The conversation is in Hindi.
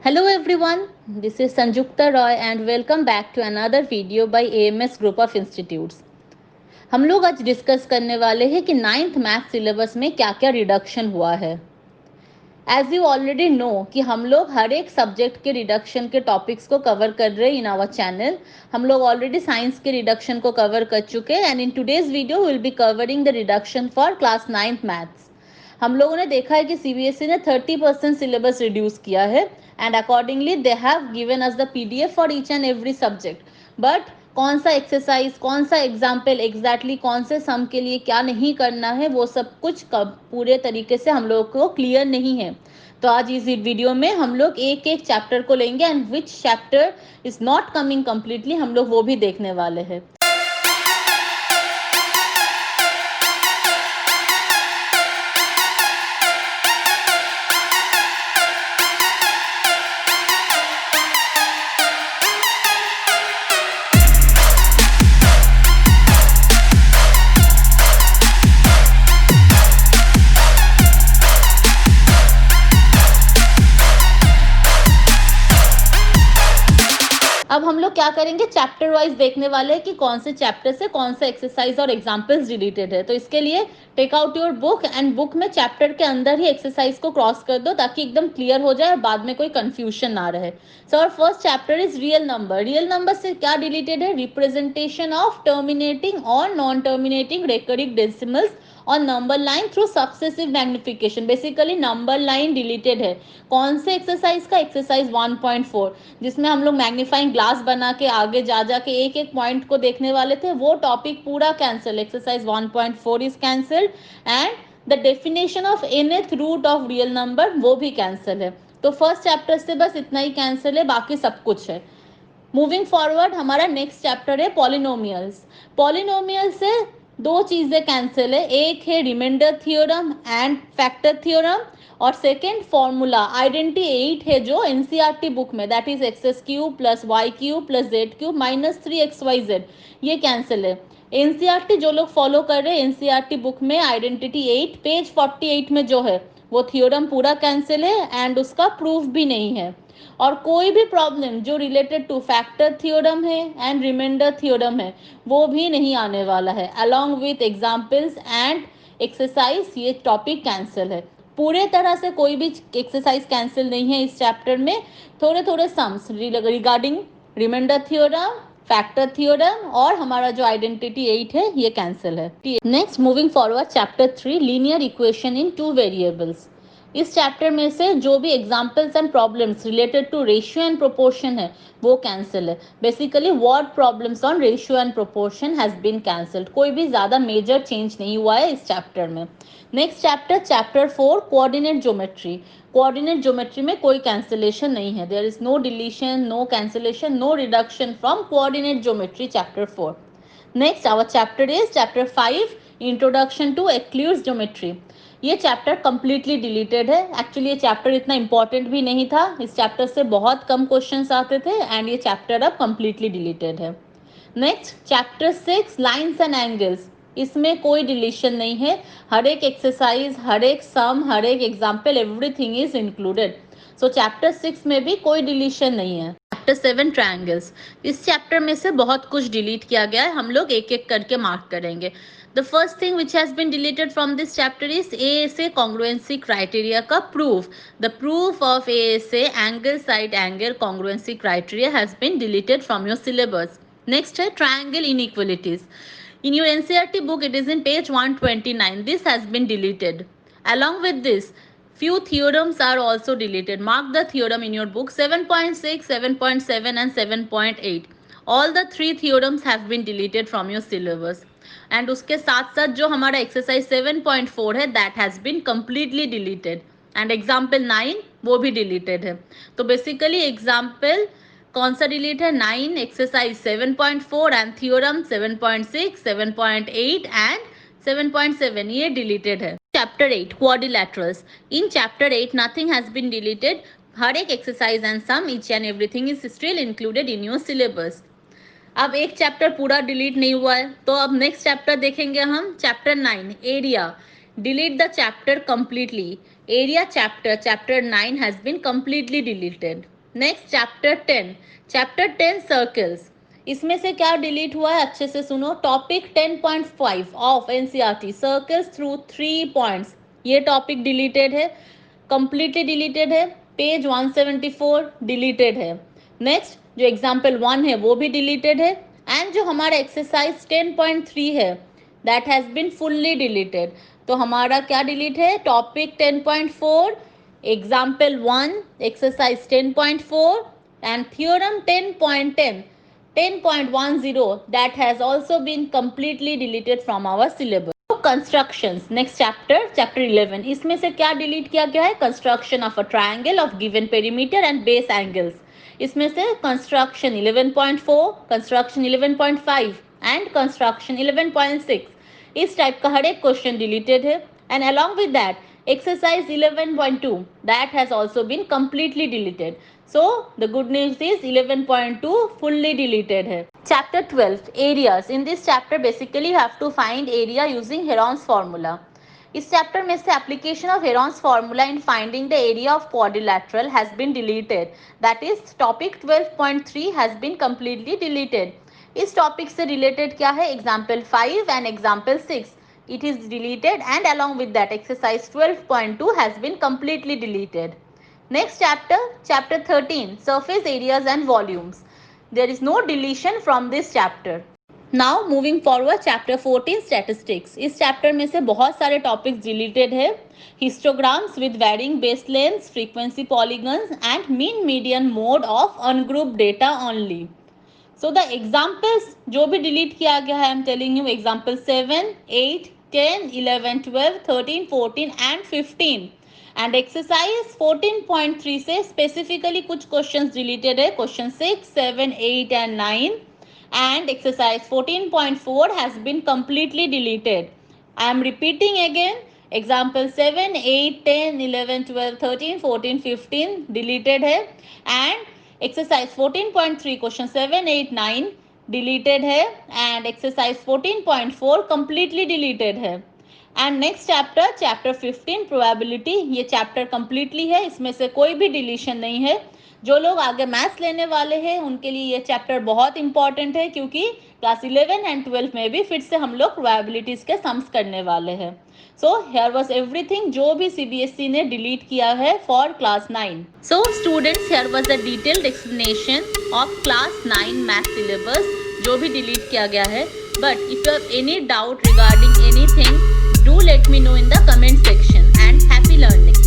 Hello everyone, this is Sanjukta Roy and welcome back to another video by AMS Group of Institutes. हम लोग आज डिस्कस करने वाले हैं कि नाइन्थ मैथ सिलेबस में क्या क्या रिडक्शन हुआ है. एज यू ऑलरेडी नो कि हम लोग हर एक सब्जेक्ट के रिडक्शन के टॉपिक्स को कवर कर रहे हैं इन आवर चैनल. हम लोग ऑलरेडी साइंस के रिडक्शन को कवर कर चुके हैं and in today's video will be covering the reduction for class 9th maths. हम लोगों ने देखा है कि सीबीएसई ने 30% सिलेबस रिड्यूस किया है and accordingly they have given us the PDF for each and every subject. But कौन सा एक्सरसाइज, कौन सा एग्जाम्पल, एग्जैक्टली कौन से सम के लिए क्या नहीं करना है, वो सब कुछ पूरे तरीके से हम लोगों को क्लियर नहीं है. तो आज इस वीडियो में हम लोग एक एक चैप्टर को लेंगे and which chapter is not coming completely हम लोग वो भी देखने वाले हैं. अब हम लोग क्या करेंगे, चैप्टर वाइज देखने वाले हैं कि कौन से चैप्टर से कौन सा एक्सरसाइज और एग्जाम्पल्स डिलीटेड है. तो इसके लिए take out your book and book में चैप्टर के अंदर ही एक्सरसाइज को क्रॉस कर दो ताकि एकदम क्लियर हो जाए और बाद में कोई कंफ्यूजन ना रहे. सो और first chapter is real number. Real number से क्या डिलीटेड है? रिप्रेजेंटेशन ऑफ टर्मिनेटिंग और नॉन टर्मिनेटिंग रेकरिंग डेसिमल्स और number line through successive magnification. Basically number line deleted है. कौन से एक्सरसाइज का? एक्सरसाइज 1.4 जिसमें हम लोग मैग्नीफाइंग ग्लास बना के आगे जा के एक एक पॉइंट को देखने वाले थे. वो टॉपिक पूरा cancel. Exercise 1.4 is cancelled and the definition of nth root of real number वो भी कैंसिल है. तो फर्स्ट चैप्टर से बस इतना ही कैंसिल है, बाकी सब कुछ है. मूविंग फॉरवर्ड हमारा नेक्स्ट चैप्टर है पॉलिनोमियल्स. पॉलिनोमियल से दो चीजें कैंसिल है. एक है remainder theorem and factor theorem और सेकेंड फॉर्मूला आइडेंटिटी 8 है जो एनसीईआरटी बुक में, that is X cube plus Y cube plus Z cube minus 3xyz, ये कैंसिल है. एनसीईआरटी जो लोग फॉलो कर रहे हैं एनसीईआरटी बुक में आइडेंटिटी 8 पेज 48 में जो है वो थ्योरम पूरा कैंसिल है एंड उसका प्रूफ भी नहीं है. और कोई भी प्रॉब्लम जो रिलेटेड टू फैक्टर थ्योरम है एंड रिमाइंडर थ्योरम है वो भी नहीं आने वाला है. Along with examples and exercise ये टॉपिक कैंसिल है. पूरे तरह से कोई भी एक्सरसाइज कैंसिल नहीं है इस चैप्टर में. थोड़े थोड़े sums regarding remainder theorem, factor theorem और हमारा जो आइडेंटिटी 8 है ये कैंसिल है. Next moving forward chapter 3 linear equation in 2 variables. इस चैप्टर में से जो भी examples and problems related to ratio and proportion है वो कैंसिल है. Basically word problems on ratio and proportion has been cancelled. कोई भी ज़्यादा मेजर चेंज नहीं हुआ है इस चैप्टर में. Next chapter 4 coordinate geometry. Coordinate geometry में कोई कैंसिलेशन नहीं है. There is no deletion, no cancellation, no reduction from coordinate geometry chapter 4. Next our chapter is chapter 5 introduction to accurate geometry. ये चैप्टर कम्प्लीटली डिलीटेड है. एक्चुअली ये चैप्टर इतना इंपॉर्टेंट भी नहीं था. इस चैप्टर से बहुत कम क्वेश्चंस आते थे एंड ये चैप्टर अब कम्प्लीटली डिलीटेड है. Next chapter 6 lines and angles. इसमें कोई डिलीशन नहीं है. हर एक एक्सरसाइज, हर एक सम, हर एक example, everything is included. So chapter 6 में भी कोई डिलीशन नहीं है. Chapter 7 triangles. इस चैप्टर में से बहुत कुछ डिलीट किया गया है. हम लोग एक एक करके मार्क करेंगे. The first thing which has been deleted from this chapter is ASA congruency criteria का proof. The proof of ASA angle side angle congruency criteria has been deleted from your syllabus. Next है triangle inequalities. In your NCERT book it is in page 129. This has been deleted. Along with this, few theorems are also deleted. Mark the theorem in your book 7.6, 7.7 and 7.8. All the three theorems have been deleted from your syllabus. And उसके साथ साथ जो हमारा एक्सरसाइज 7.4 है that has been completely deleted and example 9 वो भी डिलीटेड है. तो बेसिकली एग्जाम्पल कौन सा डिलीट है? 9, एक्सरसाइज 7.4 एंड थ्योरम 7.6, 7.8 एंड 7.7 ये डिलीटेड है. Chapter 8 quadrilaterals. In chapter 8 nothing has been deleted. हर एक exercise and sum each and everything is still included in your syllabus. अब एक चैप्टर पूरा डिलीट नहीं हुआ है तो अब नेक्स्ट चैप्टर देखेंगे हम. Chapter 9 area. Delete the chapter completely. area chapter 9 has been completely deleted. Next chapter 10, chapter 10 circles. इसमें से क्या डिलीट हुआ है अच्छे से सुनो. Topic 10.5 of NCERT circles through 3 points, ये टॉपिक डिलीटेड है, कंप्लीटली डिलीटेड है. पेज 174 डिलीटेड है. नेक्स्ट जो एग्जाम्पल 1 है वो भी डिलीटेड है. एंड जो हमारा एक्सरसाइज 10.3 है that has been fully deleted. तो हमारा क्या डिलीट है, topic 10.4, example 1, exercise 10.4 and theorem 10.10, 10.10 that has also been completely deleted from our syllabus. Constructions, next chapter 11, इसमें से क्या डिलीट किया गया है, construction of a triangle of given perimeter and base angles. इसमें से कंस्ट्रक्शन 11.4, कंस्ट्रक्शन 11.5 एंड कंस्ट्रक्शन 11.6, इस टाइप का हर एक क्वेश्चन डिलीटेड है. And along with that exercise 11.2 that has also been completely deleted. So the good news is 11.2 fully deleted है. Chapter 12 areas. In this chapter basically you have to find area using Heron's formula. इस चैप्टर में से application of Heron's formula in finding the area of quadrilateral has been deleted. That is topic 12.3 has been completely deleted. इस टॉपिक से रिलेटेड क्या है, example 5 and example 6 it is deleted, and along with that exercise 12.2 has been completely deleted. Next chapter 13, surface areas and volumes. There is no deletion from this chapter. Now moving forward, chapter 14, statistics. इस chapter में से बहुत सारे topics deleted है. histograms with varying base lengths, frequency polygons and mean median mode of ungrouped data only. So the examples जो भी delete किया गया है, I am telling you example 7, 8, 10, 11, 12, 13, 14 and 15. And exercise 14.3 से specifically कुछ questions deleted है, question 6, 7, 8 and 9. And exercise 14.4 has been completely deleted. I am repeating again, example 7, 8, 10, 11, 12, 13, 14, 15 deleted है. And exercise 14.3 question 7, 8, 9 डिलीटेड है. एंड एक्सरसाइज 14.4 कंप्लीटली डिलीटेड है. एंड नेक्स्ट चैप्टर 15 प्रोबेबिलिटी, ये चैप्टर कंप्लीटली है, इसमें से कोई भी डिलीशन नहीं है. जो लोग आगे मैथ्स लेने वाले हैं उनके लिए ये चैप्टर बहुत इंपॉर्टेंट है, क्योंकि क्लास 11 एंड 12 में भी फिर से हम लोग प्रोबेबिलिटीज के सम्स करने वाले हैं. सो हियर वाज एवरीथिंग जो भी सीबीएसई ने डिलीट किया है for class 9. So students, here was the detailed explanation of class 9 math syllabus जो भी डिलीट किया गया है. But if you have any doubt regarding anything, do let me know in the comment section. And happy learning.